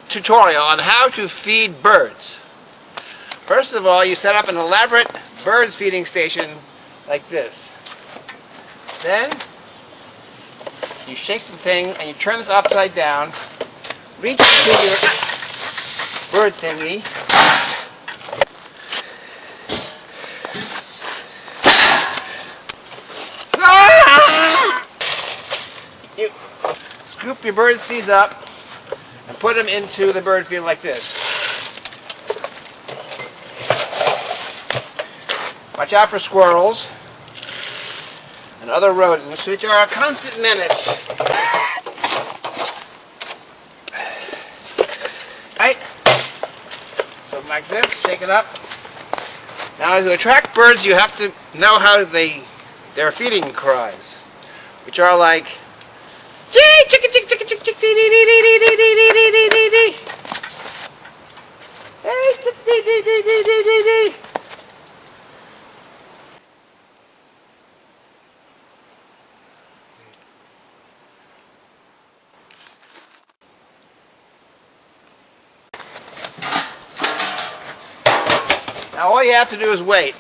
tutorial on how to feed birds. First of all, you set up an elaborate birds feeding station like this. Then you shake the thing and you turn this upside down, reach into your bird thingy, you scoop your bird seeds up and put them into the bird feed like this. Watch out for squirrels and other rodents, which are a constant menace. Right? So like this, shake it up. Now to attract birds, you have to know how their feeding cries, which are like chee chick chick chick chick chick dee dee dee dee dee dee dee dee dee dee. Hey chick dee dee dee dee dee dee dee. Now all you have to do is wait.